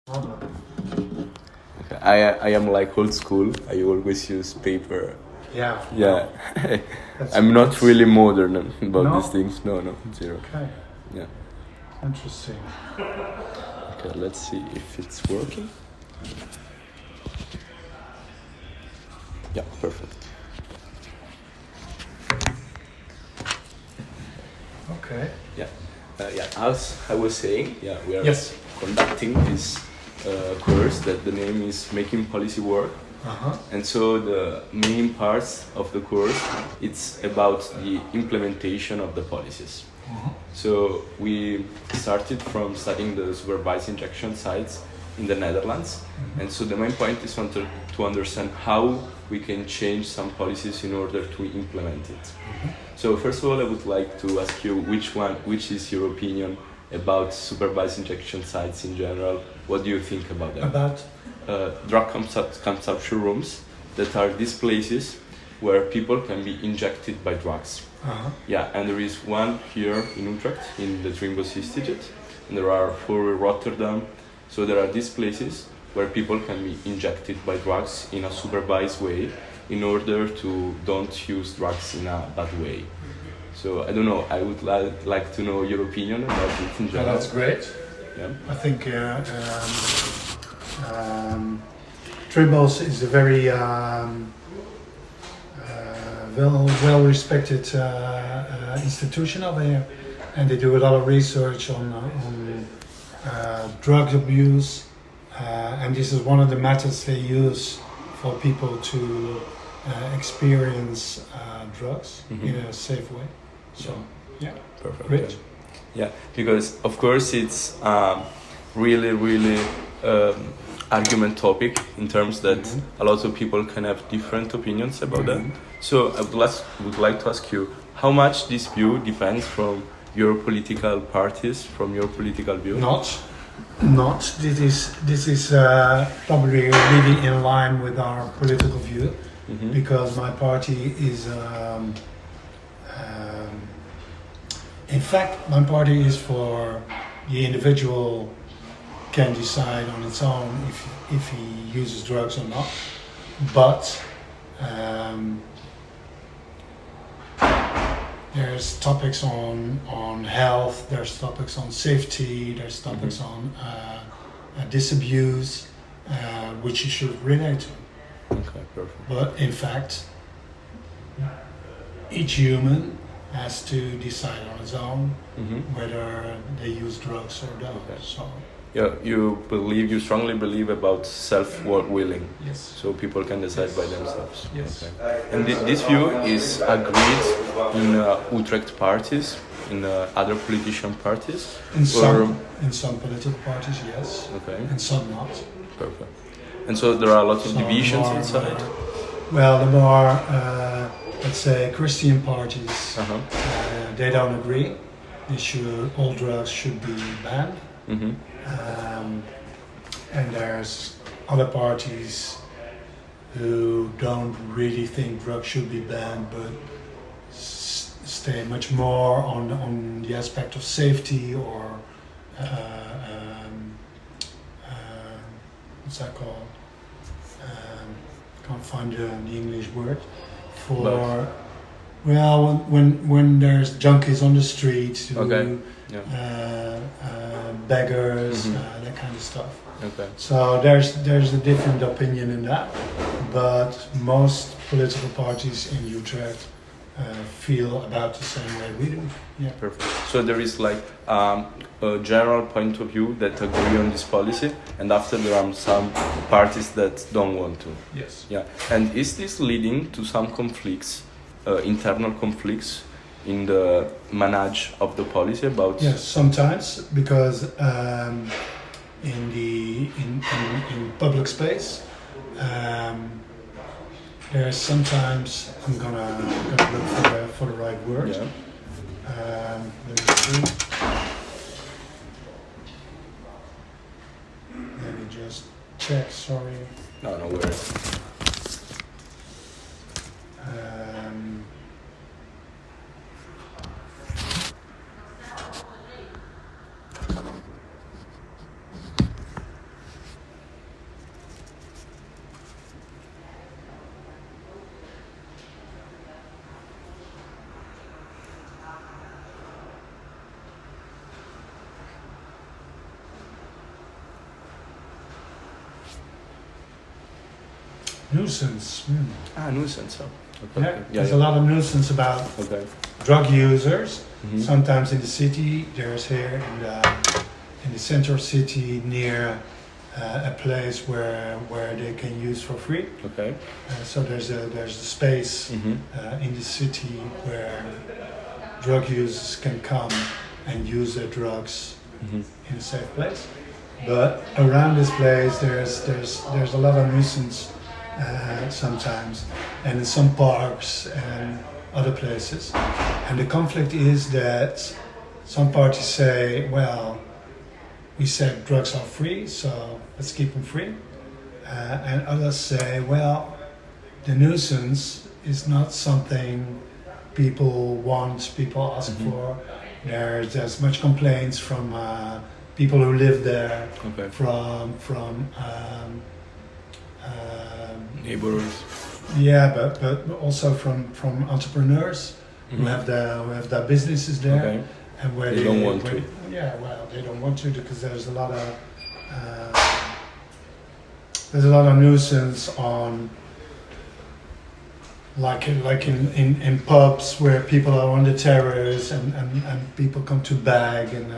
Okay. I am like old school. I always use paper. Yeah. Yeah. That's I'm not that's- really modern about No? these things. No, no, zero. Okay. Yeah. Interesting. Okay, let's see if it's working. Yeah, perfect. Okay. Yeah. Yeah, as I was saying, yeah, we are Yes. conducting this course that the name is Making Policy Work. Uh-huh. And so the main parts of the course, it's about the implementation of the policies. So we started from studying the supervised injection sites in the Netherlands. And so the main point is to understand how we can change some policies in order to implement it. So first of all, I would like to ask you which is your opinion about supervised injection sites in general? What do you think about them? About Drug consumption rooms that are these places where people can be injected by drugs. Yeah, and there is one here in Utrecht, in the Trimbos Institute, and there are 4 in Rotterdam. So there are these places where people can be injected by drugs in a supervised way in order to don't use drugs in a bad way. So I don't know, I would like to know your opinion about it in well, general. that's great. Yeah. I think Trimbos is a very well respected institution over here, and they do a lot of research on drug abuse, and this is one of the methods they use for people to experience drugs in a safe way. So, yeah, Perfect. great. Yeah, because of course it's really argument topic in terms that a lot of people can have different opinions about that. So I would like to ask you how much this view depends from your political parties, from your political view. Not. This is probably really in line with our political view, because my party is. In fact, my party is for the individual can decide on its own if he uses drugs or not, but there's topics on health, there's topics on safety, there's topics on disabuse, which you should relate to. Okay, perfect. But in fact, each human has to decide on his own whether they use drugs or don't. Okay. So, Yeah, you strongly believe about self-willing, yes. so people can decide by themselves. Yes. Okay. And this view is agreed in Utrecht parties, in other politician parties? In some political parties, yes. Okay, And some not. perfect. And so there are a lot of Some divisions more, inside? Well, the more, let's say, Christian parties, Uh-huh. they don't agree. All drugs should be banned. Mm-hmm. And there's other parties who don't really think drugs should be banned, but stay much more on the aspect of safety or what's that called? Can't find the English word for. But- Well, when there's junkies on the street, Okay. Yeah. beggars, that kind of stuff. Okay. So there's a different opinion in that, but most political parties in Utrecht feel about the same way we do. Yeah. Perfect. So there is like a general point of view that agree on this policy, and after there are some parties that don't want to. Yes. Yeah. And is this leading to some conflicts, internal conflicts in the manage of the policy about? Yes, sometimes because in public space. There's sometimes I'm gonna look for the right word. Yeah. Let me see. Let me just check. Sorry. No worries. Nuisance. Nuisance. Oh. Okay. Yeah, there's a lot of nuisance about Okay. drug users. Mhm. Sometimes in the city, there's here in the center of city near a place where they can use for free. Okay. So there's a space Mhm. in the city where drug users can come and use their drugs Mhm. in a safe place. But around this place, there's a lot of nuisance sometimes, and in some parks and other places. And the conflict is that some parties say, well, we said drugs are free, so let's keep them free. And others say, well, the nuisance is not something people want, people ask for. There's much complaints from people who live there, Okay. from Neighbors. yeah, but also from entrepreneurs who Mhm. have their businesses there, Okay. and where They don't want to. Yeah, well, they don't want to because there's a lot of nuisance on like in pubs where people are on the terrace and people come to bag and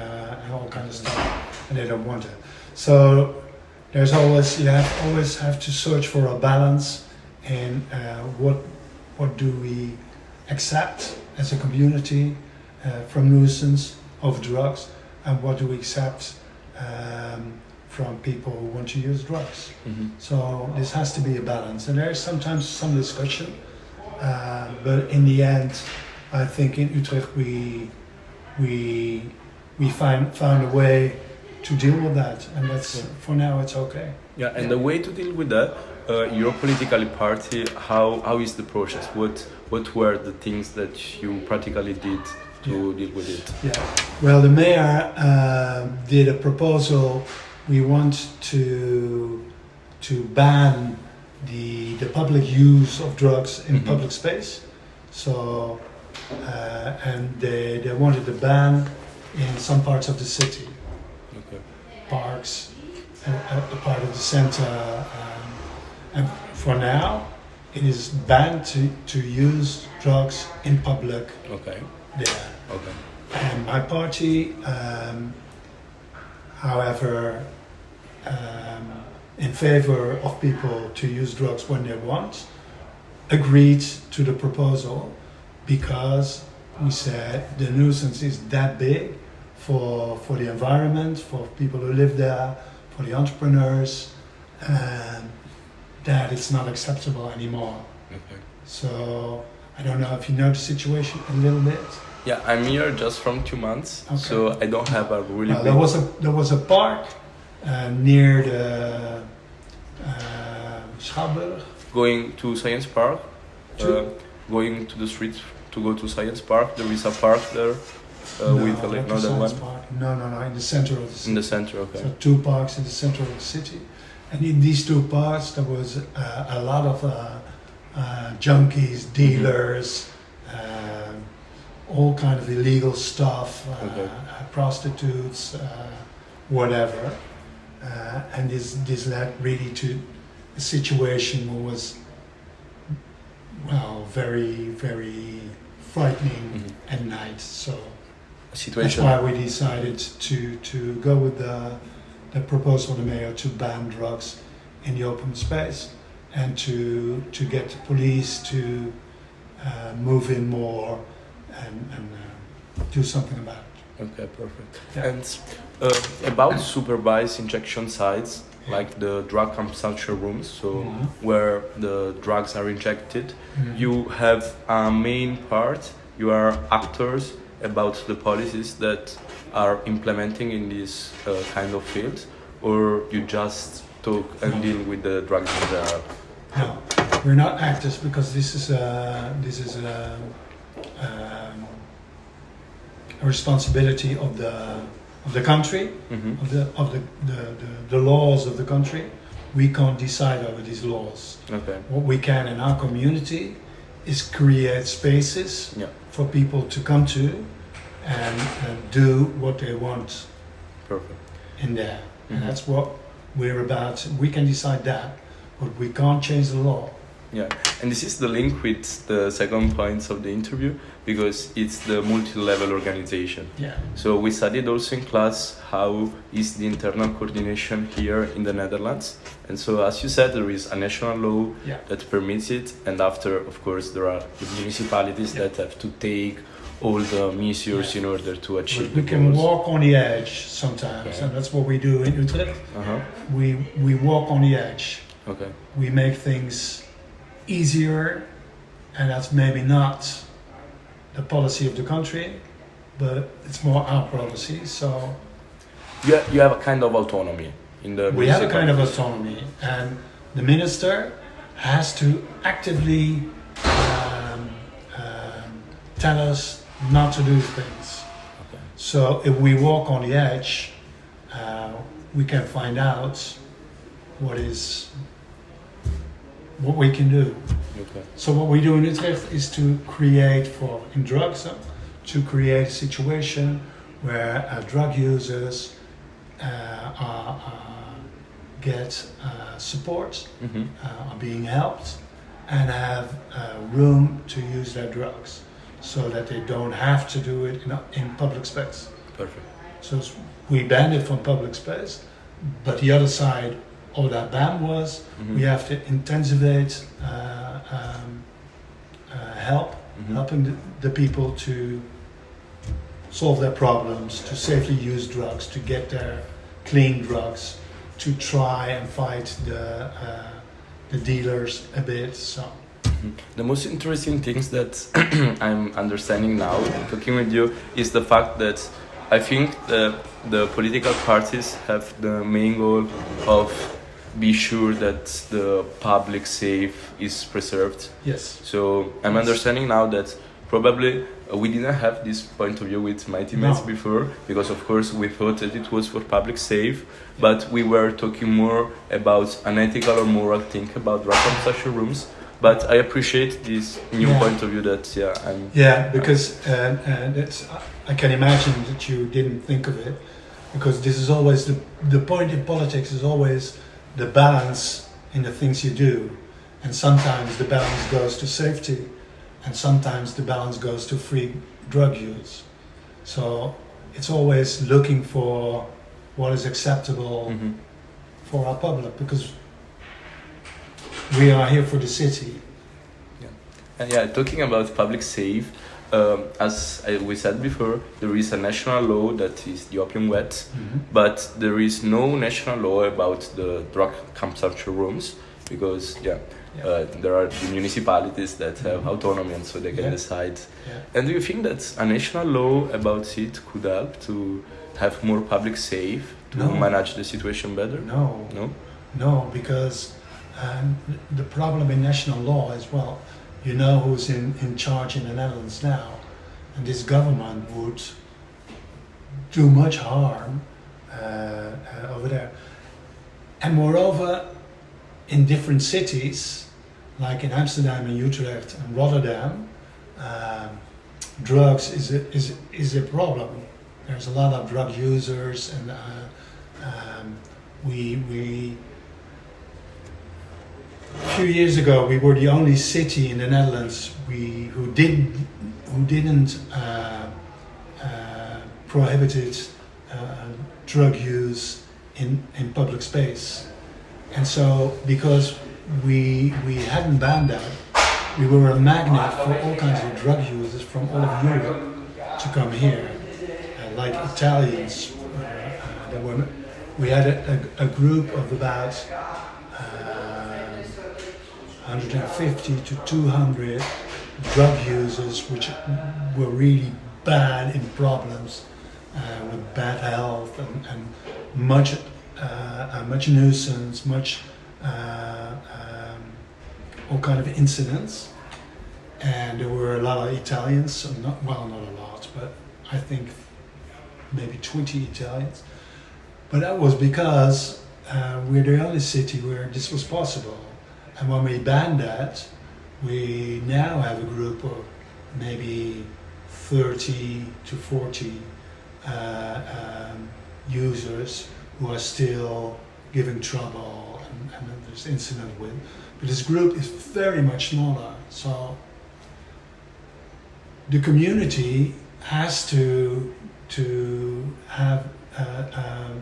all kind of stuff, and they don't want it. So there's always always have to search for a balance in what do we accept as a community from nuisance of drugs, and what do we accept from people who want to use drugs. Mhm. So this has to be a balance, and there is sometimes some discussion, but in the end, I think in Utrecht we found a way to deal with that, and that's for now it's okay. Yeah, and the way to deal with that, your political party, how is the process? What were the things that you practically did to deal with it? Yeah. Well, the mayor did a proposal. We want to ban the public use of drugs in Mhm. public space. So, and they wanted a ban in some parts of the city, Okay. parks, a part of the center. And for now, it is banned to use drugs in public Okay. there. Okay. And my party, however, in favor of people to use drugs when they want, agreed to the proposal because we said the nuisance is that big for the environment, for people who live there, for the entrepreneurs, that it's not acceptable anymore. Okay. So I don't know if you know the situation a little bit. Yeah, I'm here just from 2 months, Okay. so I don't have a really Well, big. there was a park near the Schouwburg. Going to Science Park, To- going to the street to go to Science Park. There is a park there with not like the another Science one Park. No, in the center of the city. in the center. Okay. So 2 parks in the center of the city, and in these 2 parks there was a lot of junkies, dealers, all kind of illegal stuff, Okay. prostitutes, whatever, and this led really to a situation who was very frightening Mhm. at night. So that's Situation. why we decided to go with the proposal of the mayor to ban drugs in the open space, and to get the police to move in more and do something about it. Okay, perfect. Yeah. And about supervised injection sites, like the drug consumption rooms, so Mhm. where the drugs are injected, Mhm. you have a main part. You are actors about the policies that are implementing in this kind of field, or you just talk and deal with the drugs in the. No, we're not actors because this is a responsibility of the country, Mhm. of the laws of the country. We can't decide over these laws. Okay. What we can in our community is create spaces Yeah. for people to come to and do what they want Perfect. in there. Mhm. And that's what we're about. We can decide that, but we can't change the law. Yeah, and this is the link with the second point of the interview, because it's the multi-level organization. Yeah. So we studied also in class how is the internal coordination here in the Netherlands. And so, as you said, there is a national law Yeah. that permits it, and after, of course, there are the municipalities that have to take all the measures in order to achieve We the can goals. walk on the edge sometimes, Okay. and that's what we do in Utrecht. Uh-huh. We walk on the edge. Okay. We make things easier, and that's maybe not the policy of the country, but it's more our policy. So You have a kind of autonomy in the we have a kind of municipalities. autonomy, and the minister has to actively tell us not to do things. Okay. So if we walk on the edge, we can find out what we can do. Okay. So what we do in Utrecht is to create in drugs, to create a situation where drug users get support, are being helped, and have room to use their drugs, so that they don't have to do it in public space. Perfect. So we banned it from public space, but the other side of that ban was we have to intensivate helping the people to solve their problems, to safely use drugs, to get their clean drugs, to try and fight the dealers a bit. So. The most interesting things that I'm understanding now, talking with you, is the fact that I think the political parties have the main goal of be sure that the public safe is preserved. Yes. So I'm understanding now that probably we didn't have this point of view with my teammates No. before, because of course we thought that it was for public safe, but we were talking more about an ethical or moral thing about drug consumption rooms. But I appreciate this new point of view that because that's, I can imagine that you didn't think of it, because this is always the point in politics is always the balance in the things you do, and sometimes the balance goes to safety, and sometimes the balance goes to free drug use. So it's always looking for what is acceptable for our public, because we are here for the city. And talking about public safe, we said before, there is a national law that is the opium wet, but there is no national law about the drug consumption rooms, because there are the municipalities that have autonomy, and so they can decide. And do you think that a national law about it could help to have more public safe, to manage the situation better? No, because the problem in national law is, well, you know who's in charge in the Netherlands now, and this government would do much harm over there. And moreover, in different cities, like in Amsterdam and Utrecht and Rotterdam, drugs is a problem. There's a lot of drug users, and a few years ago, we were the only city in the Netherlands who didn't prohibited drug use in public space, and so because we hadn't banned that, we were a magnet for all kinds of drug users from all of Europe to come here, like Italians. We had a group of about 150 to 200 drug users, which were really bad in problems, with bad health and much nuisance, all kind of incidents. And there were a lot of Italians, not a lot, but I think maybe 20 Italians. But that was because we're the only city where this was possible. And when we banned that, we now have a group of maybe 30 to 40 users who are still giving trouble, and this incident with. But this group is very much smaller. So the community has to have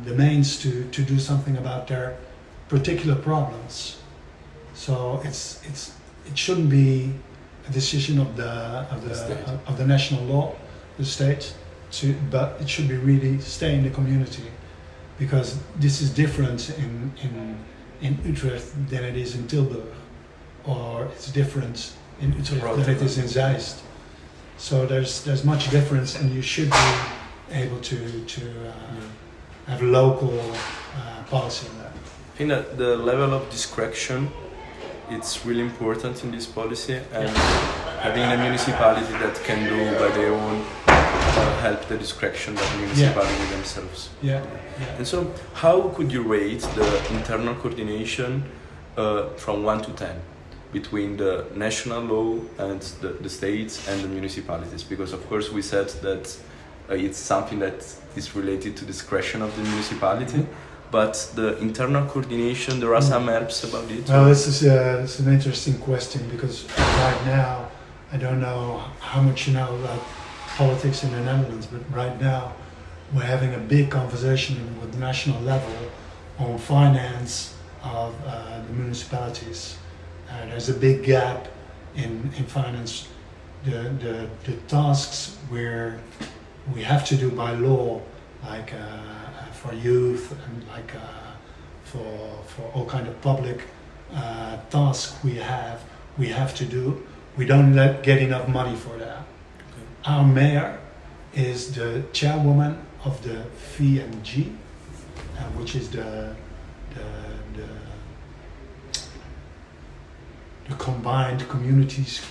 the means to do something about their particular problems. So it shouldn't be a decision of the national law, the state, but it should be really stay in the community, because this is different in Utrecht than it is in Tilburg, or it's different in Utrecht than it is in Zeist. So there's much difference, and you should be able to have local policy on that. I think that the level of discretion, it's really important in this policy, and having a municipality that can do by their own help the discretion that the municipality themselves. Yeah. And so, how could you rate the internal coordination from 1 to 10 between the national law and the states and the municipalities? Because of course we said that it's something that is related to discretion of the municipality, but the internal coordination, there are some helps about it. Well, this is it's an interesting question, because right now, I don't know how much you know about politics in the Netherlands, but right now we're having a big conversation with the national level on finance of the municipalities. There's a big gap in finance. The tasks where we have to do by law, like for youth and like for all kind of public tasks we have to do. We don't get enough money for that. Okay. Our mayor is the chairwoman of the VNG, which is the combined communities,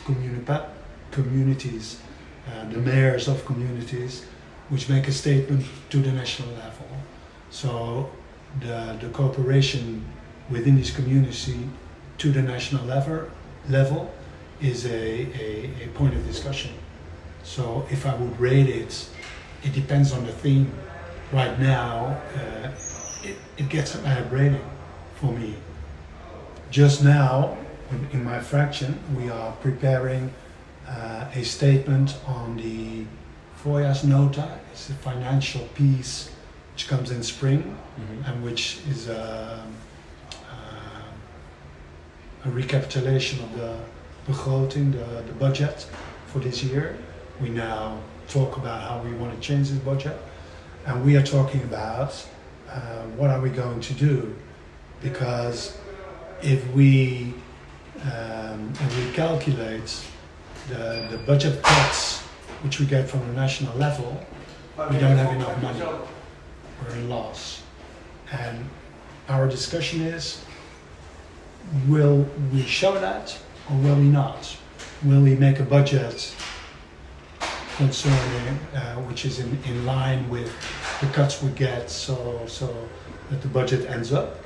the mayors of communities, which make a statement to the national level. So the cooperation within this community to the national level is a point of discussion. So if I would rate it, it depends on the theme. Right now, it gets a bad rating for me. Just now, in my fraction, we are preparing a statement on the Voorjaarsnota. It's a financial piece which comes in spring, and which is a recapitulation of the begroting, the budget for this year. We now talk about how we want to change this budget, and we are talking about what are we going to do, because if we calculate the budget cuts which we get from the national level, we don't have enough money. We're in loss. And our discussion is, will we show that or will we not? Will we make a budget concerning which is in line with the cuts we get, so that the budget ends up?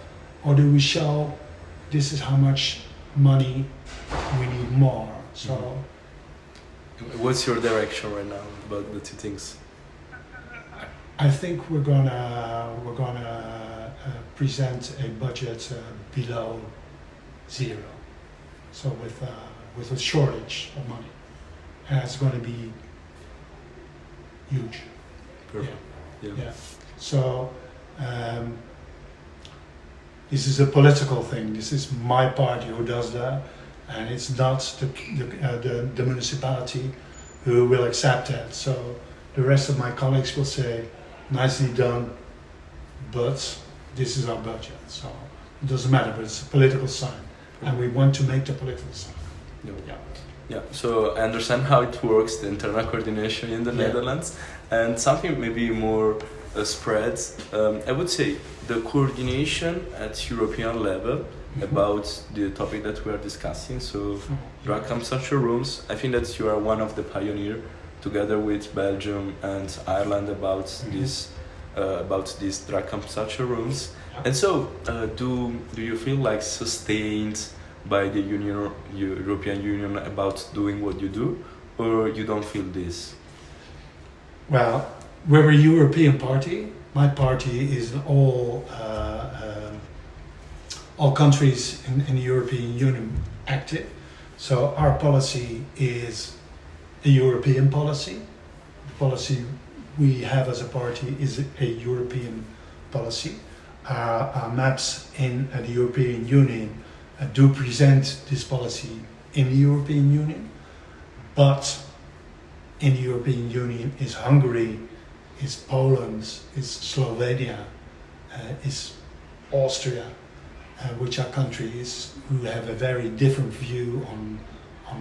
Or do we show this is how much money we need more? So what's your direction right now about the two things? I think we're gonna present a budget below zero, so with a shortage of money, and it's going to be huge. Perfect. Yeah. So this is a political thing. This is my party who does that, and it's not the municipality who will accept that. So the rest of my colleagues will say, nicely done, but this is our budget. So it doesn't matter, but it's a political sign, and we want to make the political sign. Yeah. So I understand how it works, the internal coordination in the Netherlands, and something maybe more spread. I would say the coordination at European level about the topic that we are discussing. So drug consumption rooms. I think that you are one of the pioneers, together with Belgium and Ireland, about these drug consumption rooms. And so, do you feel like sustained by the European Union about doing what you do, or you don't feel this? Well, we're a European party. My party is all all countries in the European Union active. So our policy is a European policy. The policy we have as a party is a European policy. Our maps in the European Union do present this policy in the European Union, but in the European Union is Hungary, is Poland, is Slovenia, is Austria, which are countries who have a very different view on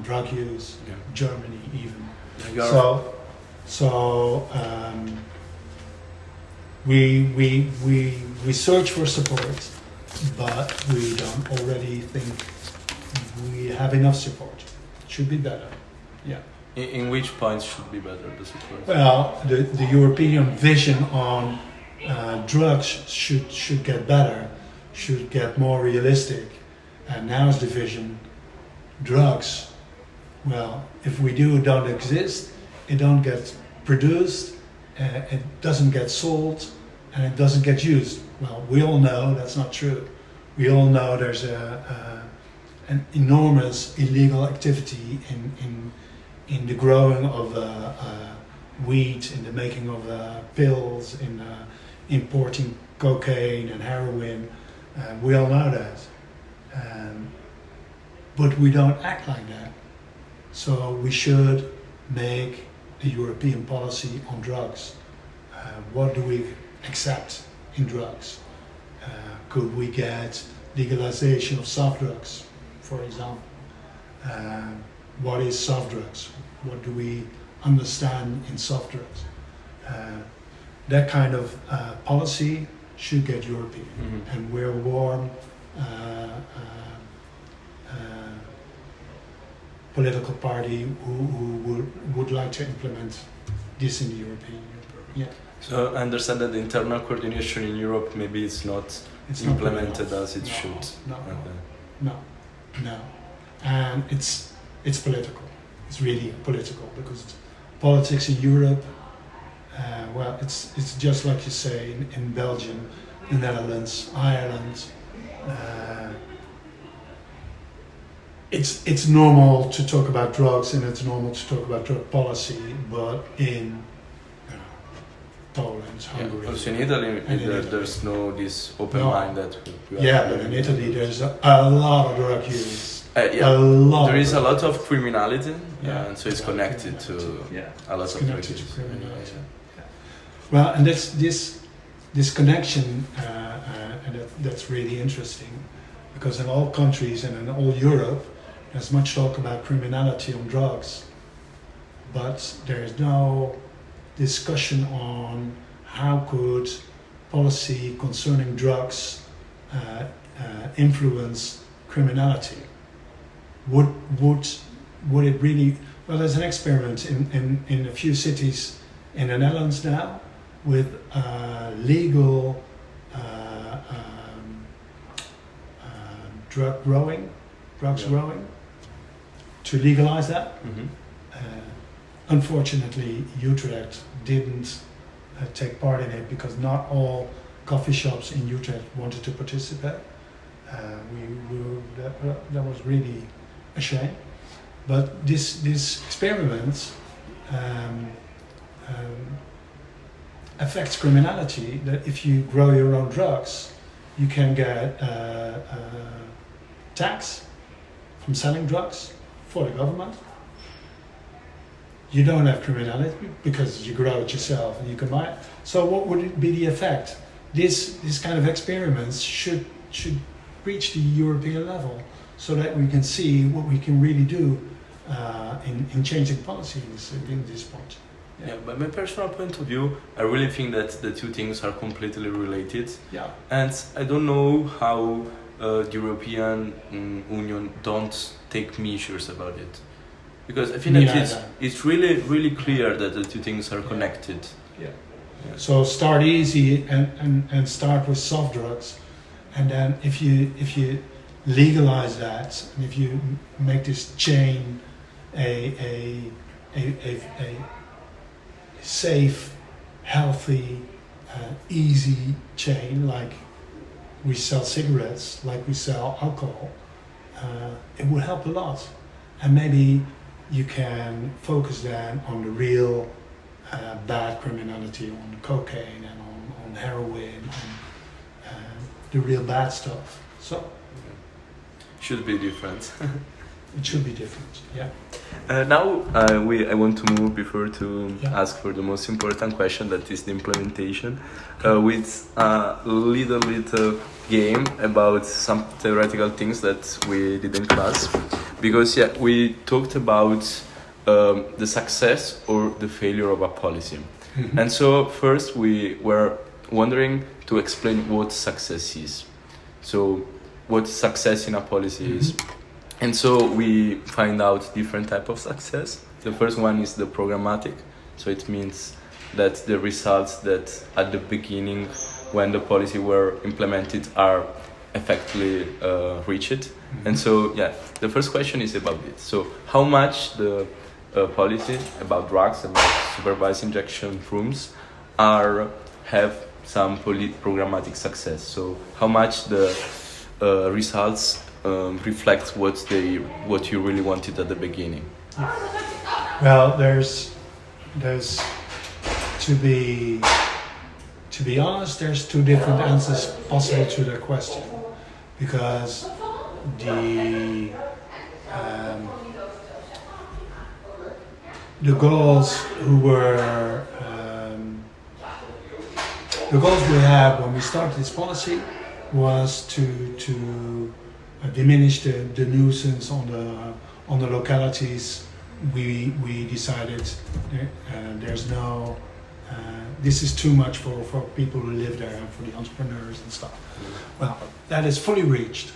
drug use, Yeah. Germany even. Yeah. We search for support, but we don't already think we have enough support. It should be better. Yeah. In which points should be better the support? Well, the European vision on drugs should get better, should get more realistic. And now's the vision, drugs, well, if we don't exist, it don't get produced, it doesn't get sold, and it doesn't get used. Well, we all know that's not true. We all know there's an enormous illegal activity in the growing of weed, in the making of pills, in importing cocaine and heroin. We all know that. But we don't act like that. So we should make a European policy on drugs. What do we accept in drugs? Could we get legalization of soft drugs, for example? What is soft drugs? What do we understand in soft drugs? That kind of policy should get European. Mm-hmm. And we're a warm political party who would like to implement this in the European Union. Yeah. So I understand that the internal coordination in Europe maybe it's not implemented as it should. No. And it's political. It's really political because politics in Europe, well, it's just like you say in Belgium, the Netherlands, Ireland. It's normal to talk about drugs and it's normal to talk about drug policy, but in Poland, Hungary. Also in Italy, there's no this open mind that we are. Yeah, but in Italy there's a lot of drug use. Yeah, a lot. There is a lot of criminality, and so it's Yeah, connected to a lot it's of connected drugs. to criminality. Yeah. Well, and this connection, and that's really interesting, because in all countries and in all Europe, there's much talk about criminality on drugs, but there is no discussion on how could policy concerning drugs influence criminality. Would it really? Well, there's an experiment in a few cities in the Netherlands now with legal drugs growing, to legalize that. Mm-hmm. Unfortunately, Utrecht didn't take part in it because not all coffee shops in Utrecht wanted to participate. That was really a shame. But this experiment affects criminality. That if you grow your own drugs, you can get tax from selling drugs for the government. You don't have criminality because you grow it yourself and you can buy it. So what would it be the effect? This kind of experiments should reach the European level so that we can see what we can really do in changing policies in this point. Yeah, by my personal point of view, I really think that the two things are completely related. Yeah. And I don't know how the European Union don't take measures about it. Because I think that it's really, really clear that the two things are connected. Yeah. So start easy and start with soft drugs. And then if you legalize that, and if you make this chain a safe, healthy, easy chain, like we sell cigarettes, like we sell alcohol, it would help a lot. And maybe you can focus then on the real bad criminality, on cocaine and on heroin, on the real bad stuff. So Should be different. it should be different, yeah. Now I want to move before to Yeah. ask for the most important question, that is the implementation, with a little game about some theoretical things that we did in class, because we talked about the success or the failure of a policy. Mhm. And so first we were wondering to explain what success is. So what success in a policy is. And so we find out different type of success. The first one is the programmatic. So it means that the results that at the beginning, when the policy were implemented, are effectively reached. And so the first question is about it. So how much the policy about drugs, about supervised injection rooms, have some programmatic success. So how much the results reflect what you really wanted at the beginning. Well, there's to be honest, there's two different answers possible to the question, because the goals we had when we started this policy was to diminish the nuisance on the localities. We decided there's no this is too much for people who live there and for the entrepreneurs and stuff. Well, that is fully reached.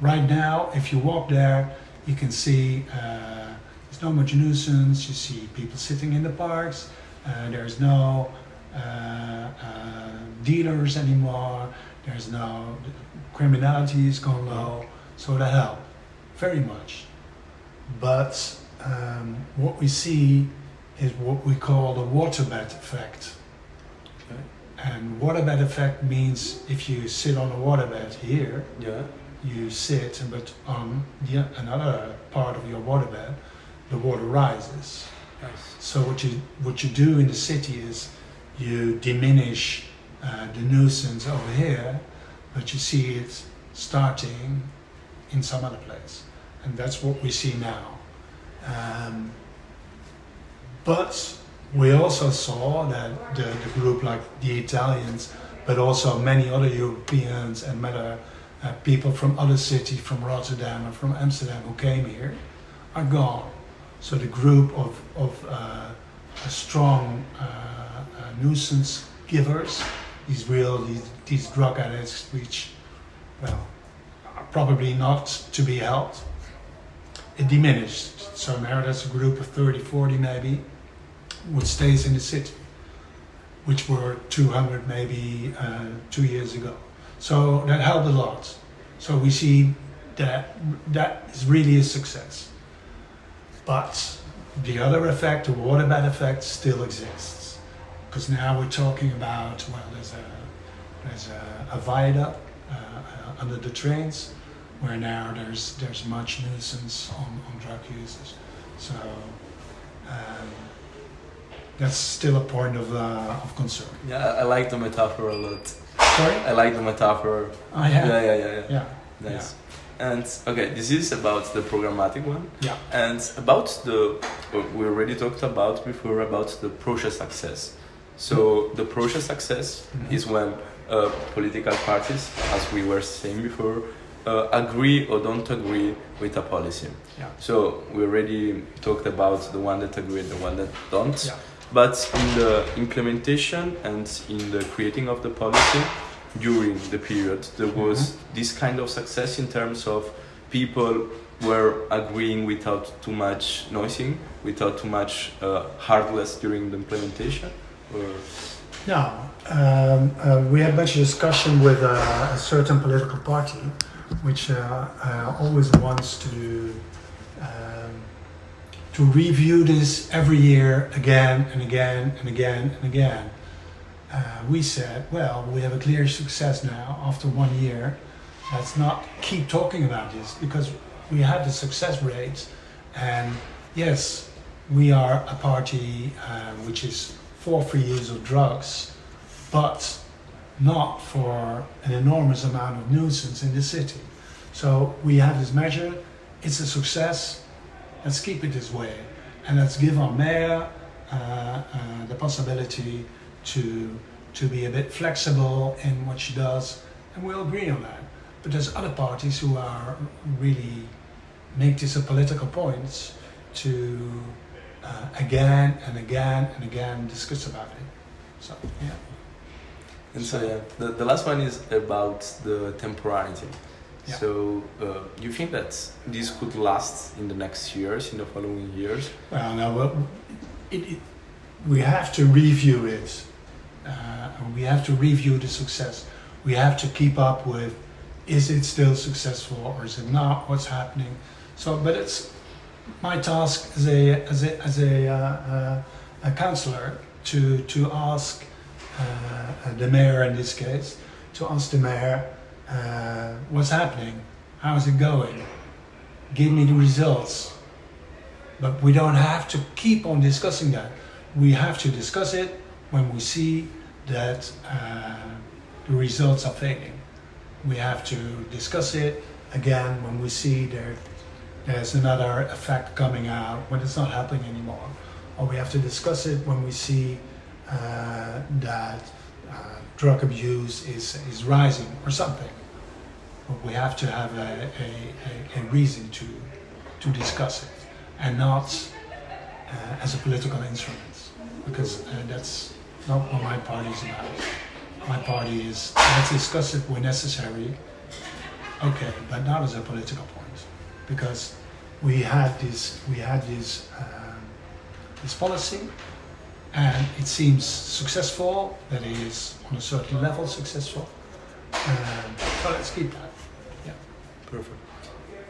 Right now, if you walk there, you can see there's not much nuisance. You see people sitting in the parks. There's no dealers anymore. There's no criminality is gone low, so that helped very much. But what we see is what we call the waterbed effect. Okay. And waterbed effect means if you sit on a waterbed here, you sit, but on another part of your waterbed, the water rises. Nice. So what you do in the city is you diminish the nuisance over here, but you see it starting in some other place, and that's what we see now. But we also saw that the group, like the Italians, but also many other Europeans and many people from other cities, from Rotterdam and from Amsterdam, who came here, are gone. So the group of strong nuisance givers, these drug addicts, which, well, are probably not to be helped, it diminished. So now there's a group of 30, 40 maybe, which stays in the city, which were 200 maybe 2 years ago. So that helped a lot. So we see that is really a success. But the other effect, the waterbed effect, still exists. Because now we're talking about, well, there's a viaduct under the trains, where now there's much nuisance on drug users. So that's still a point of concern. Yeah, I like the metaphor a lot. Sorry? I like the metaphor. Oh, yeah. Yeah. Nice. And okay, this is about the programmatic one. Yeah. And about we already talked about before about the process success. So the process success is when political parties, as we were saying before, agree or don't agree with a policy. Yeah. So we already talked about the one that agree and the one that don't. Yeah. But in the implementation and in the creating of the policy, during the period, there was this kind of success in terms of people were agreeing without too much noising, without too much hardness during the implementation? Or? No, we had much discussion with a certain political party, which always wants to review this every year again and again and again and again. we said, well, we have a clear success now after 1 year. Let's not keep talking about this because we have the success rates. And yes, we are a party which is for free use of drugs, but not for an enormous amount of nuisance in the city. So we have this measure, it's a success, let's keep it this way. And let's give our mayor the possibility to be a bit flexible in what she does, and we'll agree on that. But there's other parties who are really make this a political point to again and again and again discuss about it. So yeah. And so yeah, the last one is about the temporality. Yeah. So you think that this could last in the next years, in the following years? Well, no, we have to review it. We have to review the success. We have to keep up with, is it still successful or is it not? What's happening? So, but it's my task as a councillor to ask the mayor in this case, to ask the mayor what's happening, how is it going? Give me the results. But we don't have to keep on discussing that. We have to discuss it when we see that the results are failing. We have to discuss it again when we see there's another effect coming out, when it's not happening anymore. Or we have to discuss it when we see that drug abuse is rising or something. But we have to have a reason to discuss it, and not as a political instrument, because that's not what my party is about. My party is, let's discuss it where necessary, okay, but not as a political point, because we had this policy, and it seems successful, that it is on a certain level successful, so let's keep that. Yeah. Perfect.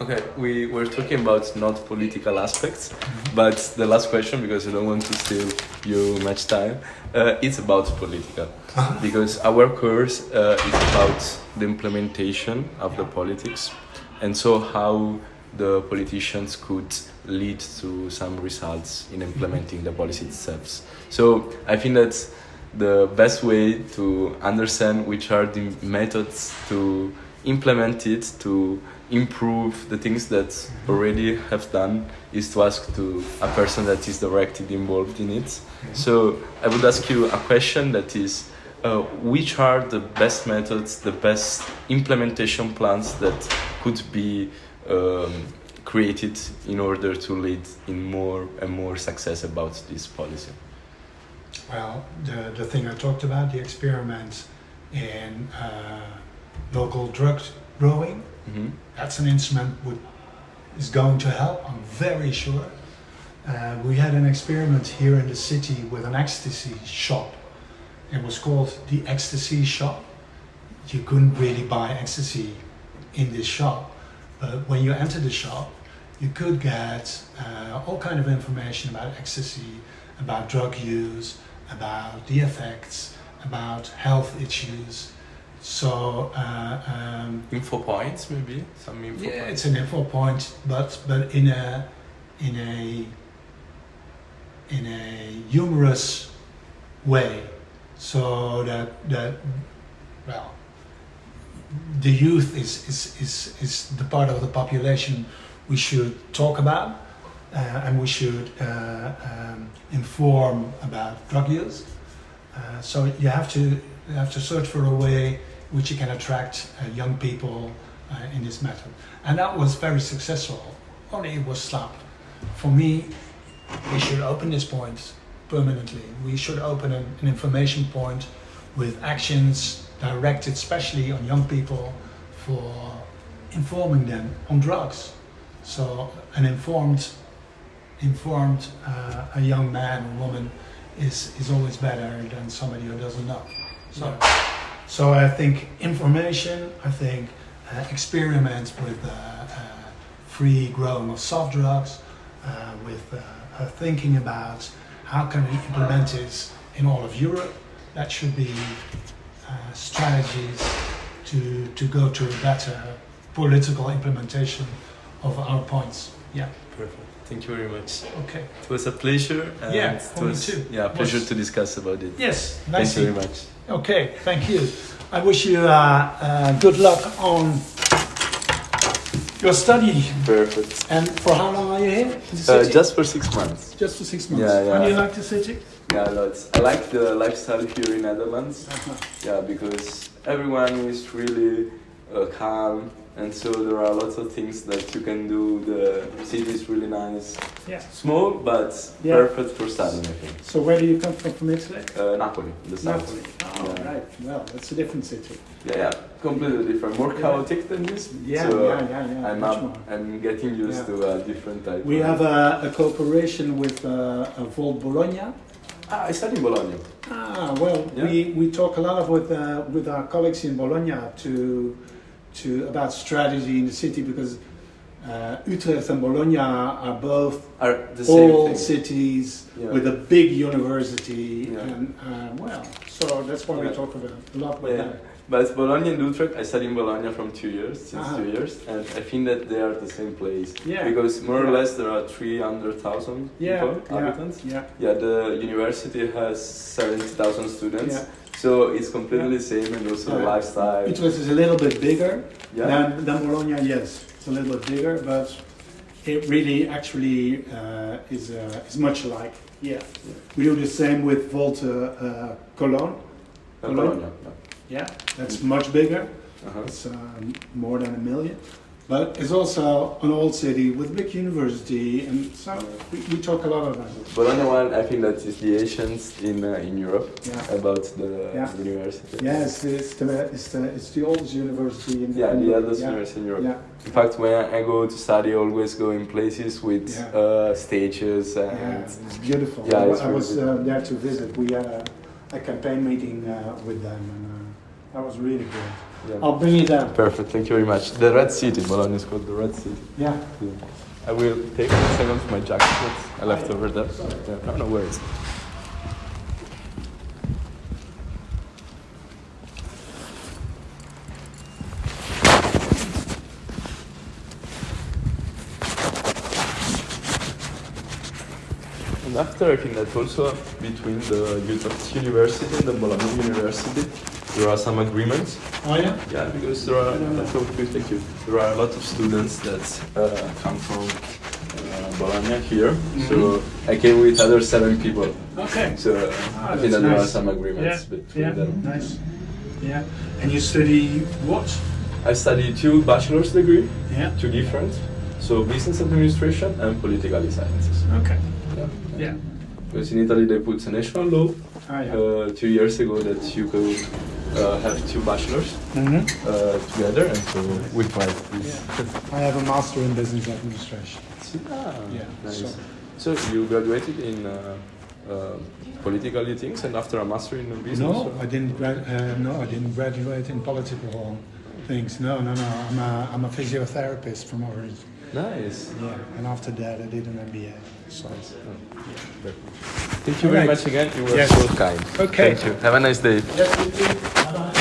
Okay, we were talking about not political aspects, but the last question, because I don't want to steal you much time, it's about political. Because our course is about the implementation of the politics, and so how the politicians could lead to some results in implementing the policy itself. So I think that the best way to understand which are the methods to implement it, to improve the things that already have done, is to ask to a person that is directly involved in it. So I would ask you a question that is, which are the best methods, the best implementation plans that could be created in order to lead in more and more success about this policy? Well, the thing I talked about, the experiment in local drug growing, that's an instrument which is going to help, I'm very sure. We had an experiment here in the city with an ecstasy shop. It was called the Ecstasy Shop. You couldn't really buy ecstasy in this shop, but when you enter the shop, you could get all kind of information about ecstasy, about drug use, about the effects, about health issues. So info points, maybe some info. Yeah, points. it's an info point, but in a humorous way, so that well, the youth is the part of the population we should talk about, and we should inform about drug use. So you have to search for a way which you can attract young people in this method, and that was very successful. Only it was slapped. For me, we should open this point permanently. We should open an information point with actions directed especially on young people for informing them on drugs. So an informed a young man or woman is always better than somebody who doesn't know. So I think information, I think experiments with free growing of soft drugs, with thinking about how can we implement this in all of Europe. that should be strategies to go to a better political implementation of our points. Yeah. Perfect. Thank you very much. Okay. It was a pleasure. And Yeah, it for me was, too. Yeah, pleasure to discuss about it. Yes. Thank Nice. you very much. Okay. Thank you. I wish you good luck on your study. Perfect. And for how long are you here? In the city? Just for 6 months. Just for 6 months. Yeah, yeah. And you like the city? Yeah, lots. I like the lifestyle here in Netherlands. Yeah, because everyone is really calm, and so there are lots of things that you can do. The city is really nice. Yeah. Small, but Yeah. perfect for studying, I think. So where do you come from Italy? Napoli, the south. Napoli. Oh, Yeah. right. Well, that's a different city. Yeah, completely different. More chaotic than this. Yeah, so yeah. Much more. I'm getting used Yeah. to a different type. We have a cooperation with Volt Bologna. I study in Bologna. Ah, well, Yeah. we talk a lot with our colleagues in Bologna about strategy in the city, because Utrecht and Bologna are both Are the same old thing. cities Yeah. with a big university, Yeah. and well, so that's why we Yeah. talk about a lot with Yeah. them. But Bologna and Utrecht, I study in Bologna from 2 years, since Ah. 2 years, and I think that they are the same place. Yeah. Because more or Yeah. less there are 300,000 Yeah, people, yeah, habitants. yeah. Yeah, the university has 70,000 students. Yeah. So it's completely the same, and also the Yeah. lifestyle. Utrecht is a little bit bigger Yeah. than Bologna, yes. It's a little bit bigger, but it really actually is much alike. Yeah. We do the same with Volt Cologne. Bologna. Yeah, that's much bigger. Uh-huh. It's more than 1 million. But it's also an old city with big university, and so we talk a lot about it. Bologna one, I think that is the ancients in Europe Yeah. about the Yeah. university. Yes, it's the oldest university in Yeah, in the Europe. eldest Yeah. university in Europe. Yeah. In fact, when I go to study, I always go in places with Yeah. stages and Yeah, it's beautiful. Yeah, it's I was really there to visit. We had a campaign meeting with them, and that was really good. yeah. I'll bring you down. Perfect, thank you very much. The Red City, Bologna is called the Red City. Yeah. I will take a second for my jacket that I left over there. Yeah, no worries. And after, I think that also between the Utrecht University and the Bologna University, there are some agreements. Oh yeah. Yeah, because there are thank you. There are a lot of students that come from Bologna here. So I came with other 7 people. Okay. So I think that there are some agreements between them. Nice. Yeah. And you study what? I studied 2 bachelor's degree, Yeah. 2 different. So business administration and political sciences. Okay. Yeah. Yeah. Because in Italy they put a national law Ah, yeah. 2 years ago that you could have 2 bachelors Mm-hmm. together, and so we tried this. I have a master in business administration. Ah, Yeah, nice. So you graduated in political things, and after a master in business? No, or- I didn't. I didn't graduate in political things. No. I'm a physiotherapist from origin. Nice. Yeah, and after that I did an MBA. So. Thank you very Alright. much again. You were Yes. so kind. Okay. Thank you. Have a nice day. Yes, you too. Bye-bye.